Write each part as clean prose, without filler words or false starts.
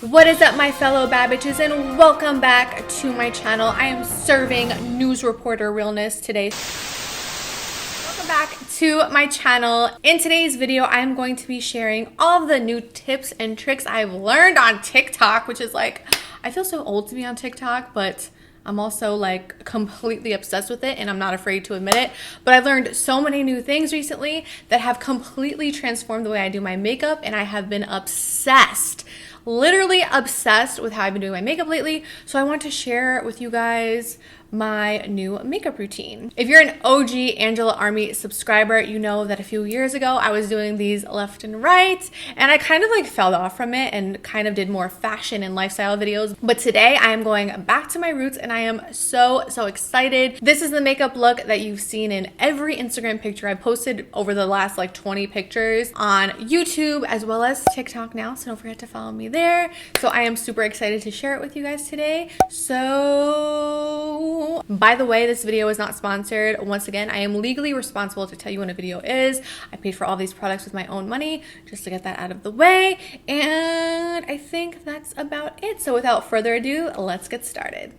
What is up, my fellow bad bitches, and welcome back to my channel. I am serving news reporter realness today. Welcome back to my channel. In today's video, I am going to be sharing all of the new tips and tricks I've learned on TikTok, which is like, I feel so old to be on TikTok, but I'm also like completely obsessed with it and I'm not afraid to admit it. But I've learned so many new things recently that have completely transformed the way I do my makeup, and I have been obsessed. Literally obsessed with how I've been doing my makeup lately. So I want to share with you guys my new makeup routine. If you're an OG Angela Army subscriber, you know that a few years ago I was doing these left and right, and I kind of like fell off from it and kind of did more fashion and lifestyle videos. But today I am going back to my roots and I am so excited. This is the makeup look that you've seen in every Instagram picture I posted over the last like 20 pictures on YouTube as well as TikTok now, so don't forget to follow me there. So I am super excited to share it with you guys today. So by the way, this video is not sponsored. Once again, I am legally responsible to tell you when a video is. I paid for all these products with my own money, just to get that out of the way. And I think that's about it. So without further ado, let's get started.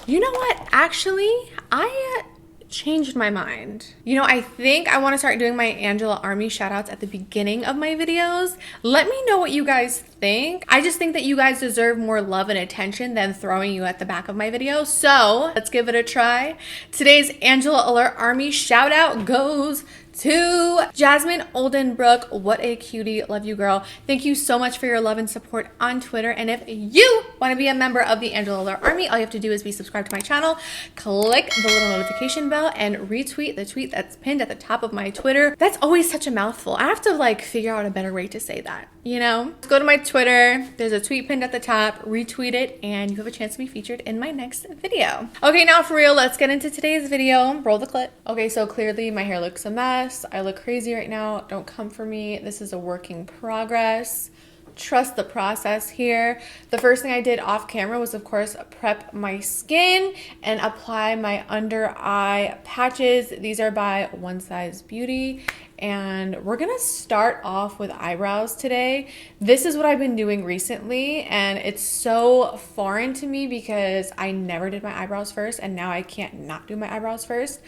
You know what? Actually, I changed my mind. You know, I think I want to start doing my Angela Army shoutouts at the beginning of my videos. Let me know what you guys think. I just think that you guys deserve more love and attention than throwing you at the back of my video. So let's give it a try. Today's Angela Alert Army shout out goes to Jasmine Oldenbrook. What a cutie. Love you, girl. Thank you so much for your love and support on Twitter. And if you want to be a member of the Angela Alert Army, all you have to do is be subscribed to my channel, click the little notification bell, and retweet the tweet that's pinned at the top of my Twitter. That's always such a mouthful. I have to like figure out a better way to say that, you know? Go to my Twitter. There's a tweet pinned at the top. Retweet it, and you have a chance to be featured in my next video. Okay, now for real, let's get into today's video. Roll the clip. Okay, so clearly my hair looks a mess. I look crazy right now. Don't come for me. This is a work in progress. Trust the process here. The first thing I did off camera was, of course, prep my skin and apply my under eye patches. These are by One Size Beauty. And we're gonna start off with eyebrows today. This is what I've been doing recently, and it's so foreign to me because I never did my eyebrows first, and now I can't not do my eyebrows first.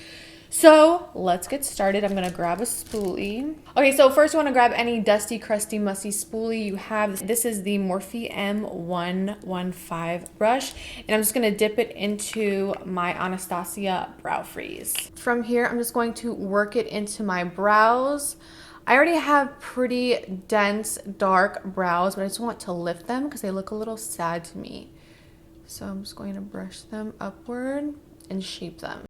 So let's get started. I'm gonna grab a spoolie. Okay, so first you wanna grab any dusty, crusty, musty spoolie you have. This is the Morphe M115 brush, and I'm just gonna dip it into my Anastasia Brow Freeze. From here, I'm just going to work it into my brows. I already have pretty dense, dark brows, but I just want to lift them because they look a little sad to me. So I'm just going to brush them upward and shape them.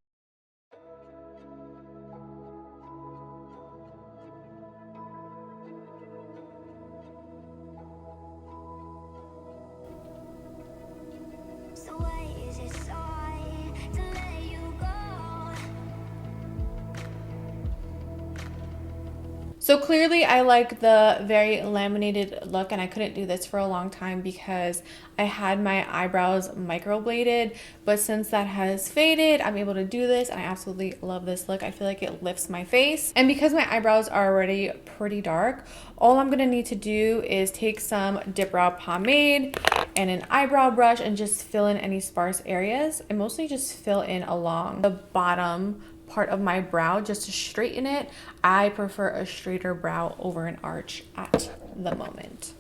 So clearly I like the very laminated look, and I couldn't do this for a long time because I had my eyebrows microbladed, but since that has faded, I'm able to do this, and I absolutely love this look. I feel like it lifts my face, and because my eyebrows are already pretty dark, all I'm gonna need to do is take some Dip Brow pomade and an eyebrow brush and just fill in any sparse areas, and mostly just fill in along the bottom part of my brow just to straighten it. I prefer a straighter brow over an arch at the moment.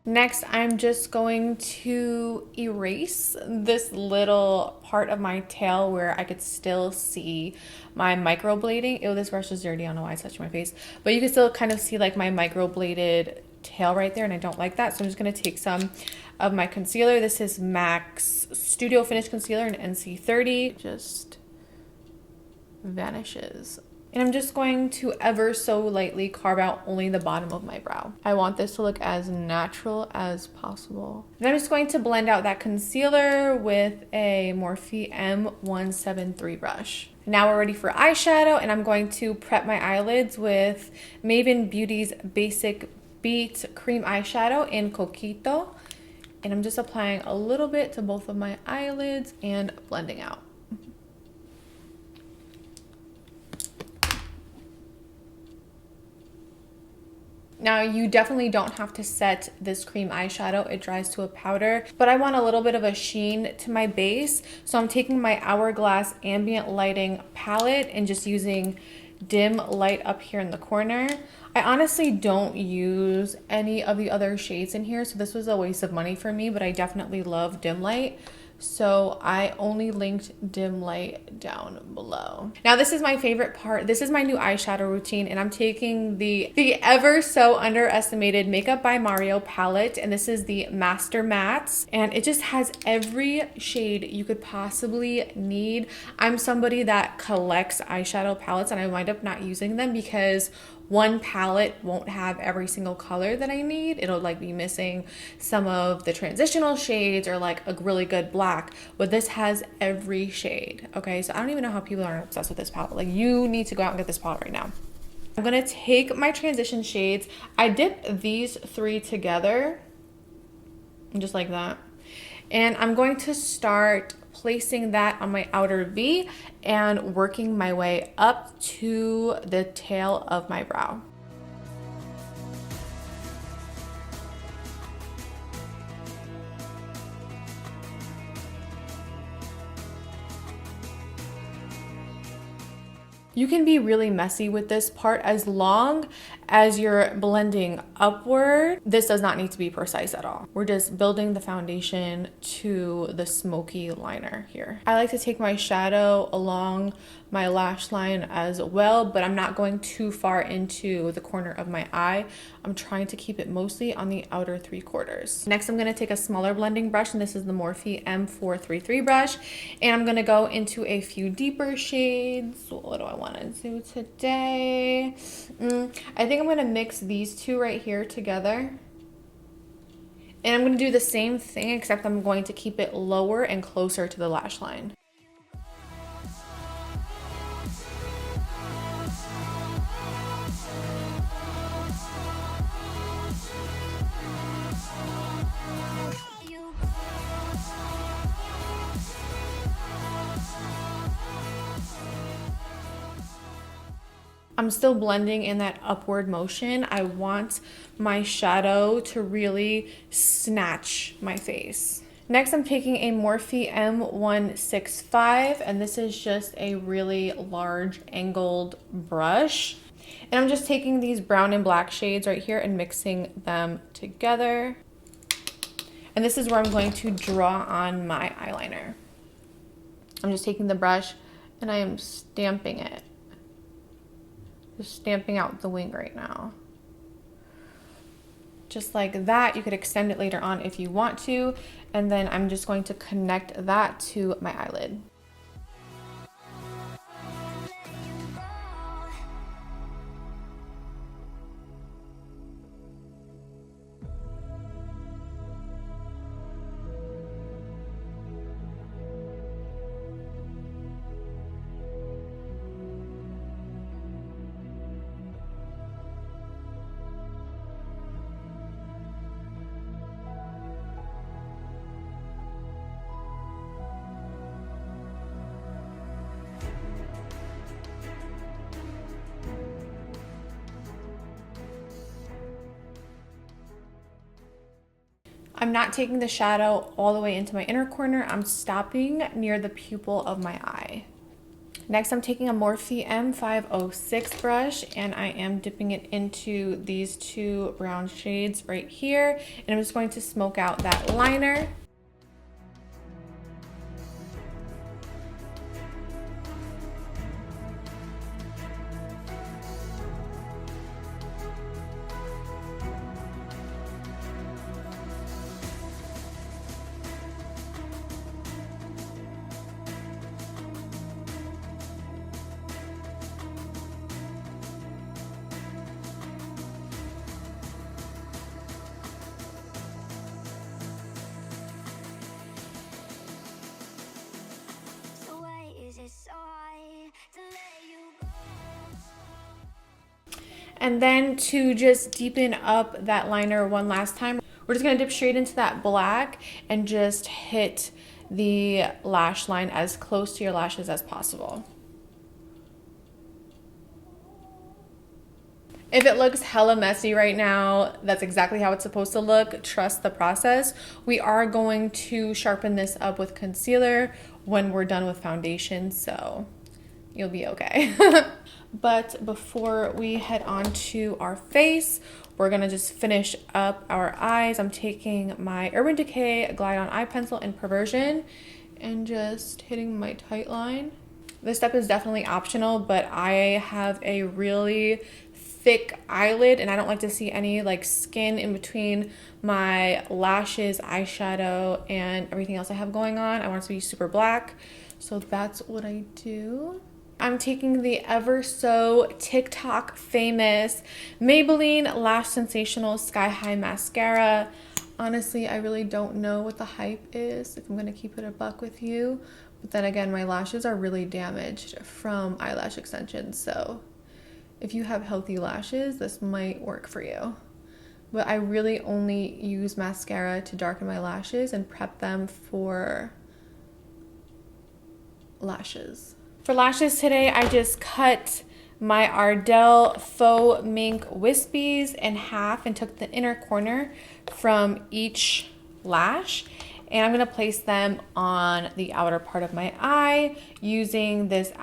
Next, I'm just going to erase this little part of my tail where I could still see my microblading. Ew, this brush is dirty. I don't know why I touched my face. But you can still kind of see like my microbladed tail right there, and I don't like that. So I'm just going to take some of my concealer. This is MAC's Studio Finish Concealer in NC30. Just vanishes. And I'm just going to ever so lightly carve out only the bottom of my brow. I want this to look as natural as possible. And I'm just going to blend out that concealer with a Morphe M173 brush. Now we're ready for eyeshadow, and I'm going to prep my eyelids with Maven Beauty's Basic Beat Cream Eyeshadow in Coquito. And I'm just applying a little bit to both of my eyelids and blending out. Now, you definitely don't have to set this cream eyeshadow. It dries to a powder, but I want a little bit of a sheen to my base. So I'm taking my Hourglass Ambient Lighting palette and just using dim light up here in the corner. I honestly don't use any of the other shades in here, so this was a waste of money for me, but I definitely love dim light. So I only linked dim light down below. Now this is my favorite part. This is my new eyeshadow routine, and I'm taking the ever so underestimated Makeup by Mario palette, and this is the Master Mattes, and it just has every shade you could possibly need. I'm somebody that collects eyeshadow palettes, and I wind up not using them because one palette won't have every single color that I need. It'll like be missing some of the transitional shades or like a really good black, but this has every shade. Okay, so I don't even know how people aren't obsessed with this palette. Like, you need to go out and get this palette right now. I'm gonna take my transition shades. I dipped these three together, just like that. And I'm going to start placing that on my outer V and working my way up to the tail of my brow. You can be really messy with this part as long as you're blending upward. This does not need to be precise at all. We're just building the foundation to the smoky liner here. I like to take my shadow along my lash line as well, but I'm not going too far into the corner of my eye. I'm trying to keep it mostly on the outer 3/4. Next, I'm gonna take a smaller blending brush, and this is the Morphe M433 brush, and I'm gonna go into a few deeper shades. What do I wanna do today? I think I'm gonna mix these two right here together. And I'm gonna do the same thing, except I'm going to keep it lower and closer to the lash line. I'm still blending in that upward motion. I want my shadow to really snatch my face. Next, I'm taking a Morphe M165, and this is just a really large angled brush. And I'm just taking these brown and black shades right here and mixing them together. And this is where I'm going to draw on my eyeliner. I'm just taking the brush and I am stamping it. Just stamping out the wing right now. Just like that. You could extend it later on if you want to. And then I'm just going to connect that to my eyelid. I'm not taking the shadow all the way into my inner corner. I'm stopping near the pupil of my eye. Next, I'm taking a Morphe M506 brush, and I am dipping it into these two brown shades right here. And I'm just going to smoke out that liner. And then to just deepen up that liner one last time, We're just gonna dip straight into that black and just hit the lash line as close to your lashes as possible. If it looks hella messy right now, that's exactly how it's supposed to look. Trust the process. We are going to sharpen this up with concealer when we're done with foundation, so you'll be okay. But before we head on to our face, we're gonna just finish up our eyes. I'm taking my Urban Decay Glide On Eye Pencil in Perversion and just hitting my tight line. This step is definitely optional, but I have a really thick eyelid and I don't like to see any like skin in between my lashes, eyeshadow, and everything else I have going on. I want it to be super black, so that's what I do. I'm taking the ever so TikTok famous Maybelline Lash Sensational Sky High Mascara. Honestly, I really don't know what the hype is, if I'm gonna keep it a buck with you. But then again, my lashes are really damaged from eyelash extensions, so if you have healthy lashes, this might work for you. But I really only use mascara to darken my lashes and prep them for lashes. For lashes today, I just cut my Ardell Faux Mink Wispies in half and took the inner corner from each lash. And I'm gonna place them on the outer part of my eye using this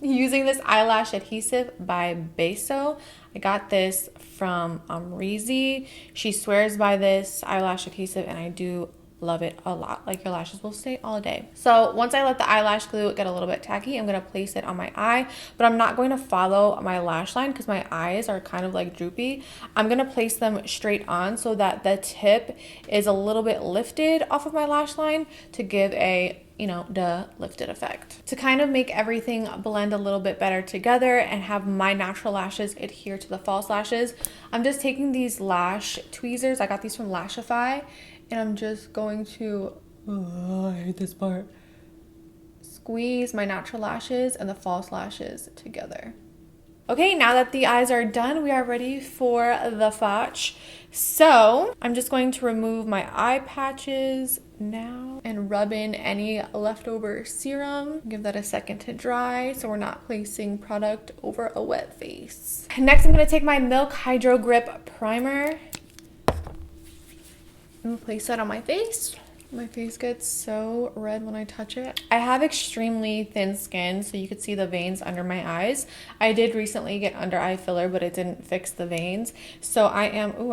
using this eyelash adhesive by Beso. I got this from Reezy. She swears by this eyelash adhesive and I do love it a lot. Like, your lashes will stay all day. So once I let the eyelash glue get a little bit tacky, I'm gonna place it on my eye, but I'm not going to follow my lash line because my eyes are kind of like droopy. I'm gonna place them straight on so that the tip is a little bit lifted off of my lash line to give a, you know, the lifted effect. To kind of make everything blend a little bit better together and have my natural lashes adhere to the false lashes, I'm just taking these lash tweezers. I got these from Lashify, and I'm just going to, I hate this part, squeeze my natural lashes and the false lashes together. Okay, now that the eyes are done, we are ready for the fotch. So I'm just going to remove my eye patches now and rub in any leftover serum. Give that a second to dry so we're not placing product over a wet face. Next, I'm gonna take my Milk Hydro Grip Primer and place that on my face. My face gets so red when I touch it. I have extremely thin skin, so you could see the veins under my eyes. I did recently get under eye filler, but it didn't fix the veins. So I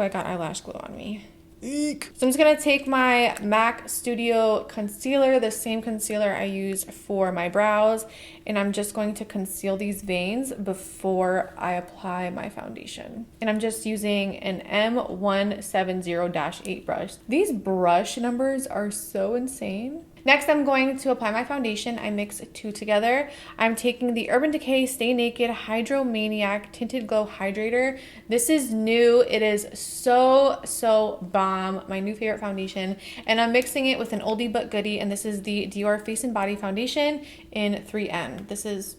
got eyelash glue on me. Eek. So I'm just gonna take my MAC Studio concealer, the same concealer I use for my brows, and I'm just going to conceal these veins before I apply my foundation. And I'm just using an M170-8 brush. These brush numbers are so insane. Next, I'm going to apply my foundation. I mix two together. I'm taking the Urban Decay Stay Naked Hydro Maniac Tinted Glow Hydrator. This is new. It is so bomb. My new favorite foundation. And I'm mixing it with an oldie but goodie. And this is the Dior Face and Body Foundation in 3N. This is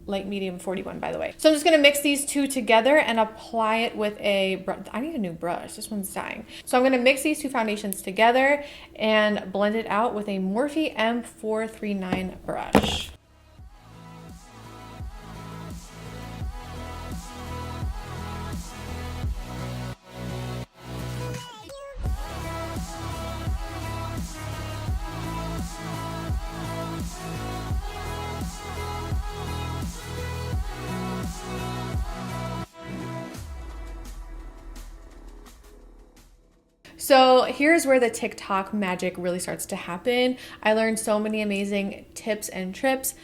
light medium 41, by the way. So I'm just gonna mix these two together and apply it with a I need a new brush, this one's dying. So I'm gonna mix these two foundations together and blend it out with a Morphe M439 brush. So here's where the TikTok magic really starts to happen. I learned so many amazing tips and tricks.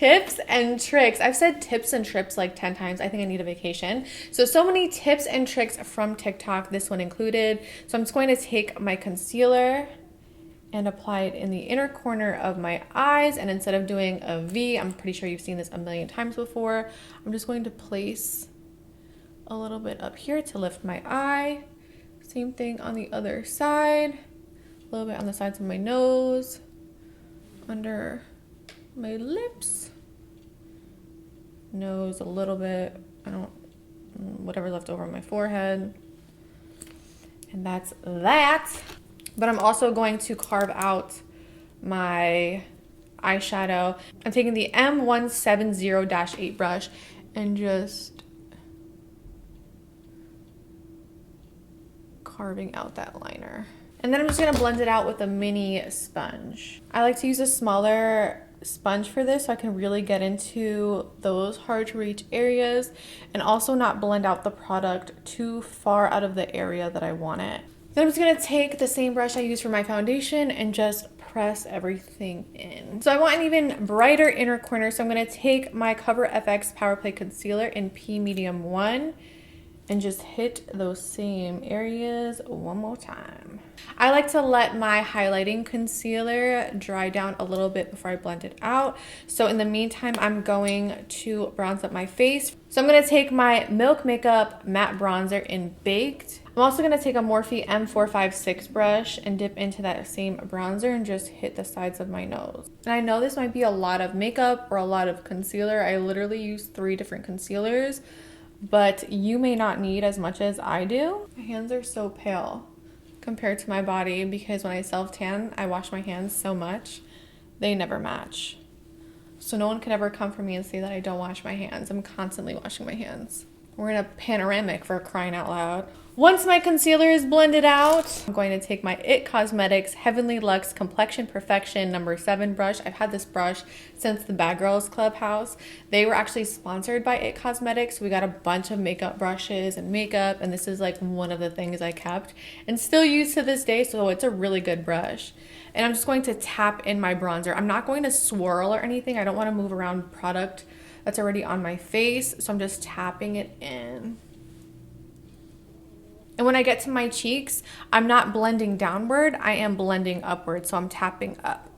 I've said tips and trips like 10 times. I think I need a vacation. So many tips and tricks from TikTok, this one included. So I'm just going to take my concealer and apply it in the inner corner of my eyes. And instead of doing a V, I'm pretty sure you've seen this a million times before, I'm just going to place a little bit up here to lift my eye. Same thing on the other side, a little bit on the sides of my nose, under my lips, nose a little bit, whatever left over on my forehead. And that's that. But I'm also going to carve out my eyeshadow. I'm taking the M170-8 brush and just carving out that liner. And then I'm just gonna blend it out with a mini sponge. I like to use a smaller sponge for this so I can really get into those hard to reach areas and also not blend out the product too far out of the area that I want it. Then I'm just gonna take the same brush I use for my foundation and just press everything in. So I want an even brighter inner corner, so I'm gonna take my Cover FX Power Play Concealer in P Medium 1 and just hit those same areas one more time. I like to let my highlighting concealer dry down a little bit before I blend it out. So in the meantime, I'm going to bronze up my face. So I'm gonna take my Milk Makeup Matte Bronzer in Baked. I'm also gonna take a Morphe M456 brush and dip into that same bronzer and just hit the sides of my nose. And I know this might be a lot of makeup or a lot of concealer. I literally use 3 different concealers, but you may not need as much as I do. My hands are so pale compared to my body because when I self-tan, I wash my hands so much, they never match. So no one could ever come for me and say that I don't wash my hands. I'm constantly washing my hands. We're in a panoramic, for crying out loud. Once my concealer is blended out, I'm going to take my IT Cosmetics Heavenly Luxe Complexion Perfection No. 7 brush. I've had this brush since the Bad Girls Clubhouse. They were actually sponsored by IT Cosmetics. We got a bunch of makeup brushes and makeup, and this is like one of the things I kept and still use to this day, so it's a really good brush. And I'm just going to tap in my bronzer. I'm not going to swirl or anything. I don't want to move around product that's already on my face, so I'm just tapping it in. And when I get to my cheeks, I'm not blending downward, I am blending upward, so I'm tapping up.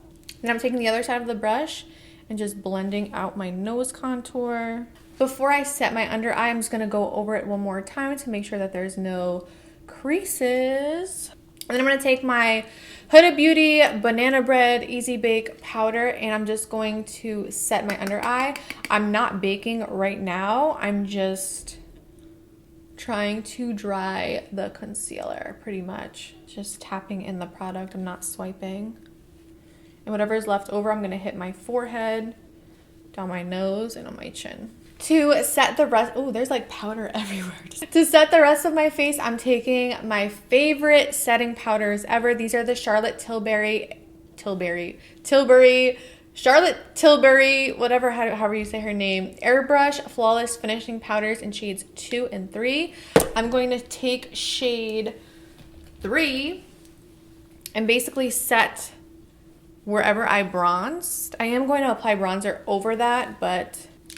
And I'm taking the other side of the brush and just blending out my nose contour. Before I set my under eye, I'm just gonna go over it one more time to make sure that there's no creases. And then I'm gonna take my Huda Beauty Banana Bread Easy Bake Powder and I'm just going to set my under eye. I'm not baking right now, I'm just trying to dry the concealer pretty much. Just tapping in the product, I'm not swiping. And whatever is left over, I'm gonna hit my forehead, down my nose, and on my chin. To set the rest, oh, there's like powder everywhere. To set the rest of my face, I'm taking my favorite setting powders ever. These are the Charlotte Tilbury, whatever, however you say her name, Airbrush Flawless Finishing Powders in shades 2 and 3. I'm going to take shade 3 and basically set wherever I bronzed. I am going to apply bronzer over that,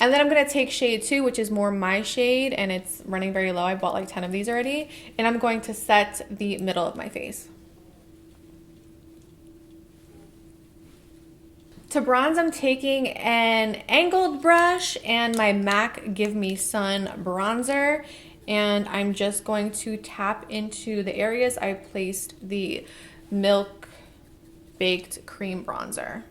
and then I'm going to take shade 2, which is more my shade, and it's running very low. I bought like 10 of these already, and I'm going to set the middle of my face. To bronze, I'm taking an angled brush and my MAC Give Me Sun bronzer, and I'm just going to tap into the areas I placed the Milk Baked Cream bronzer.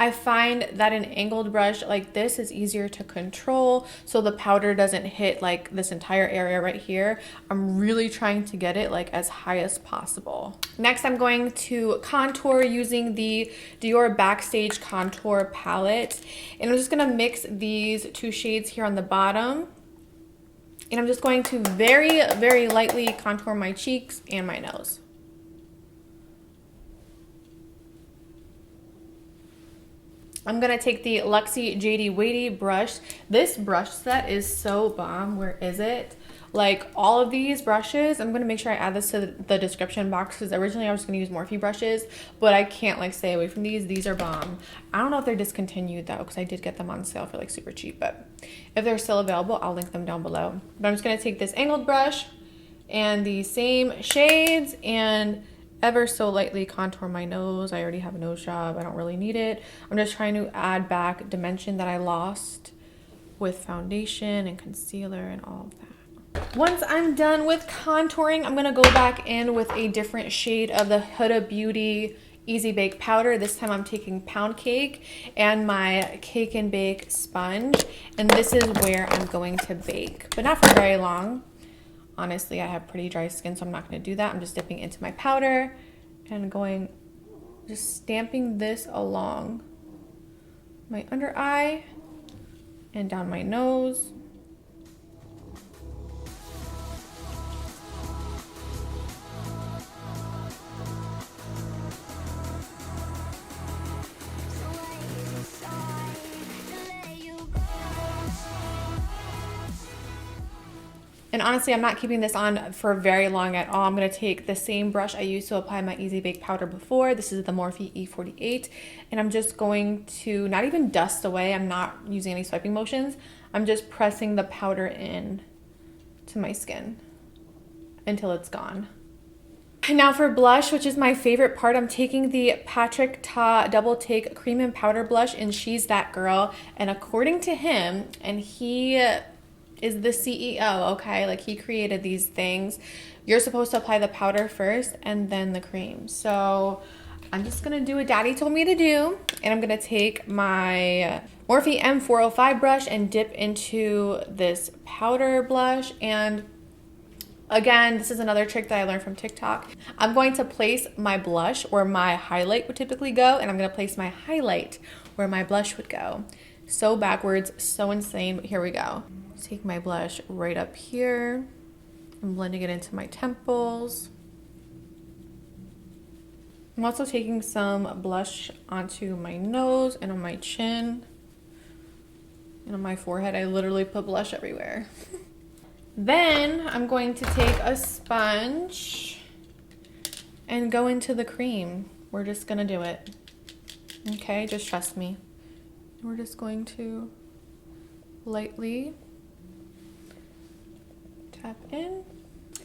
I find that an angled brush like this is easier to control so the powder doesn't hit like this entire area right here. I'm really trying to get it like as high as possible. Next, I'm going to contour using the Dior Backstage Contour Palette. And I'm just gonna mix these 2 shades here on the bottom. And I'm just going to very, very lightly contour my cheeks and my nose. I'm gonna take the Luxe JD Weighty brush. This brush set is so bomb. Where is it? Like all of these brushes, I'm gonna make sure I add this to the description box because originally I was gonna use Morphe brushes, but I can't like stay away from these. These are bomb. I don't know if they're discontinued though because I did get them on sale for like super cheap, but if they're still available, I'll link them down below. But I'm just gonna take this angled brush and the same shades and ever so lightly contour my nose. I already have a nose job. I don't really need it. I'm just trying to add back dimension that I lost with foundation and concealer and all of that. Once I'm done with contouring, I'm going to go back in with a different shade of the Huda Beauty Easy Bake Powder. This time I'm taking Pound Cake and my Cake and Bake sponge. And this is where I'm going to bake, but not for very long. Honestly, I have pretty dry skin, so I'm not going to do that. I'm just dipping into my powder and just stamping this along my under eye and down my nose. And honestly, I'm not keeping this on for very long at all. I'm going to take the same brush I used to apply my Easy Bake Powder before. This is the Morphe E48. And I'm just going to not even dust away. I'm not using any swiping motions. I'm just pressing the powder in to my skin until it's gone. And now for blush, which is my favorite part, I'm taking the Patrick Ta Double Take Cream and Powder Blush in She's That Girl. And according to him, and he is the CEO, okay? Like, he created these things. You're supposed to apply the powder first and then the cream. So I'm just gonna do what Daddy told me to do. And I'm gonna take my Morphe M405 brush and dip into this powder blush. And again, this is another trick that I learned from TikTok. I'm going to place my blush where my highlight would typically go, and I'm gonna place my highlight where my blush would go. So backwards, so insane, but here we go. Take my blush right up here. I'm blending it into my temples. I'm also taking some blush onto my nose and on my chin and on my forehead. I literally put blush everywhere. Then I'm going to take a sponge and go into the cream. We're just gonna do it. Okay, just trust me. We're just going to lightly tap in,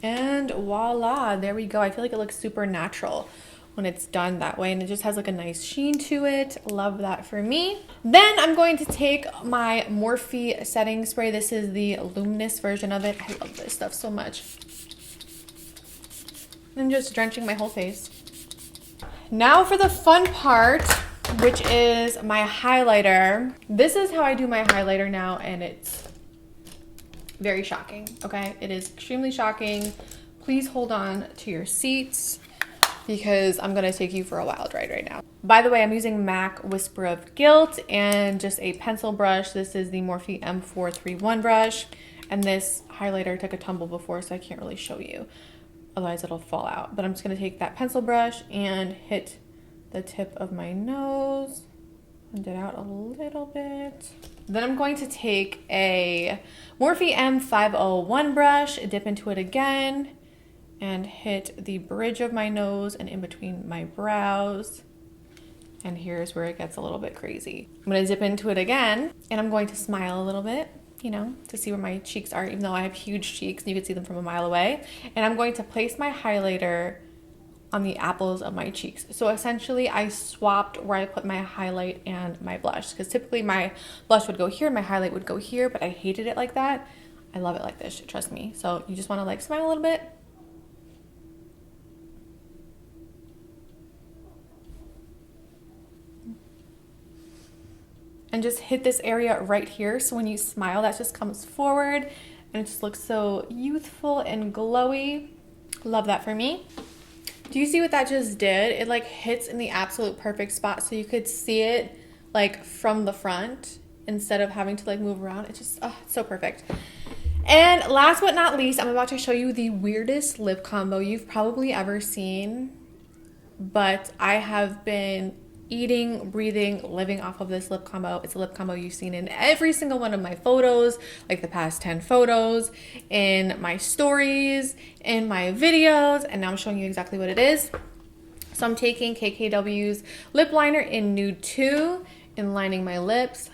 and voila, there we go. I feel like it looks super natural when it's done that way, and it just has like a nice sheen to it. Love that for me. Then I'm going to take my Morphe setting spray. This is the luminous version of it. I love this stuff so much. I'm just drenching my whole face. Now for the fun part, which is my highlighter. This is how I do my highlighter now, and it's very shocking, okay? It is extremely shocking. Please hold on to your seats because I'm gonna take you for a wild ride right now. By the way, I'm using MAC Whisper of Guilt and just a pencil brush. This is the Morphe M431 brush, and this highlighter took a tumble before, so I can't really show you. Otherwise it'll fall out. But I'm just gonna take that pencil brush and hit the tip of my nose, blend it out a little bit. Then I'm going to take a Morphe M501 brush, dip into it again, and hit the bridge of my nose and in between my brows. And here's where it gets a little bit crazy. I'm gonna dip into it again, and I'm going to smile a little bit, you know, to see where my cheeks are, even though I have huge cheeks and you can see them from a mile away. And I'm going to place my highlighter on the apples of my cheeks. So essentially I swapped where I put my highlight and my blush, because typically my blush would go here and my highlight would go here, but I hated it like that. I love it like this, trust me. So you just wanna like smile a little bit. And just hit this area right here. So when you smile, that just comes forward and it just looks so youthful and glowy. Love that for me. Do you see what that just did? It like hits in the absolute perfect spot, so you could see it like from the front instead of having to like move around. It's just, oh, it's so perfect. And last but not least, I'm about to show you the weirdest lip combo you've probably ever seen, but I have been eating, breathing, living off of this lip combo. It's a lip combo you've seen in every single one of my photos, like the past 10 photos, in my stories, in my videos, and now I'm showing you exactly what it is. So I'm taking KKW's lip liner in Nude 2 and lining my lips.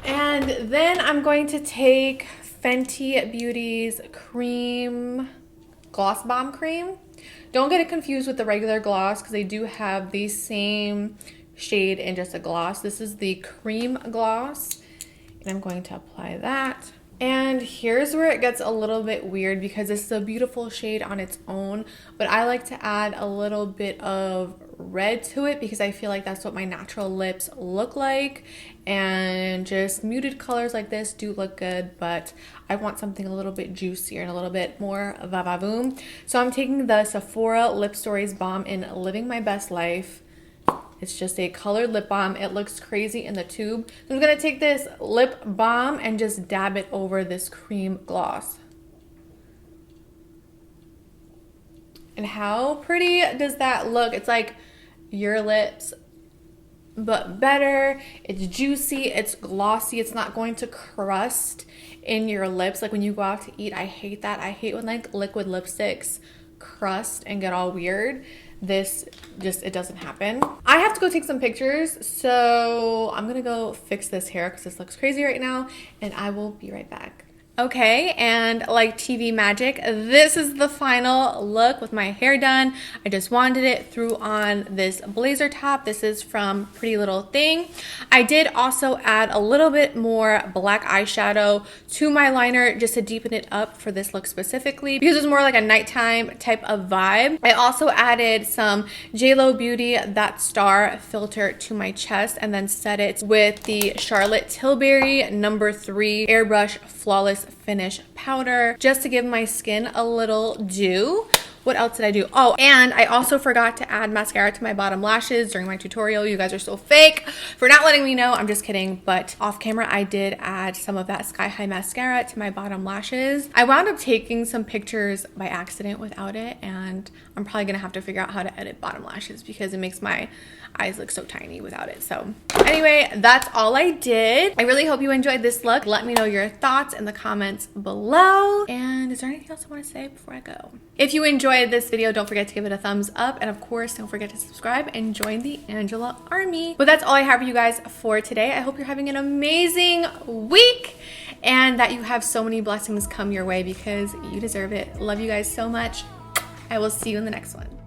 And then I'm going to take Fenty Beauty's cream, Gloss Bomb cream, Don't get it confused with the regular gloss because they do have the same shade in just a gloss. This is the cream gloss, and I'm going to apply that. And here's where it gets a little bit weird because it's a beautiful shade on its own, but I like to add a little bit of red to it because I feel like that's what my natural lips look like, and just muted colors like this do look good, but I want something a little bit juicier and a little bit more va-va-voom. So I'm taking the Sephora Lip Stories Balm in Living My Best Life. It's just a colored lip balm. It looks crazy in the tube. So I'm gonna take this lip balm and just dab it over this cream gloss. And how pretty does that look? It's like your lips, but better. It's juicy, it's glossy, it's not going to crust in your lips. Like when you go out to eat, I hate that. I hate when like liquid lipsticks crust and get all weird. This just, it doesn't happen. I have to go take some pictures, so I'm gonna go fix this hair because this looks crazy right now, and I will be right back. Okay, and like TV magic, this is the final look with my hair done. I just wanded it through on this blazer top. This is from Pretty Little Thing. I did also add a little bit more black eyeshadow to my liner just to deepen it up for this look specifically because it's more like a nighttime type of vibe. I also added some JLo Beauty That Star filter to my chest and then set it with the Charlotte Tilbury No. 3 Airbrush Flawless Finish powder just to give my skin a little dew. What else did I do? Oh, and I also forgot to add mascara to my bottom lashes during my tutorial. You guys are so fake for not letting me know. I'm just kidding. But off camera, I did add some of that Sky High mascara to my bottom lashes. I wound up taking some pictures by accident without it, and I'm probably gonna have to figure out how to edit bottom lashes because it makes my eyes look so tiny without it. So anyway, that's all I did. I really hope you enjoyed this look. Let me know your thoughts in the comments below. And is there anything else I want to say before I go? If you enjoyed this video, don't forget to give it a thumbs up. And of course, don't forget to subscribe and join the Angela Army. But that's all I have for you guys for today. I hope you're having an amazing week and that you have so many blessings come your way because you deserve it. Love you guys so much. I will see you in the next one.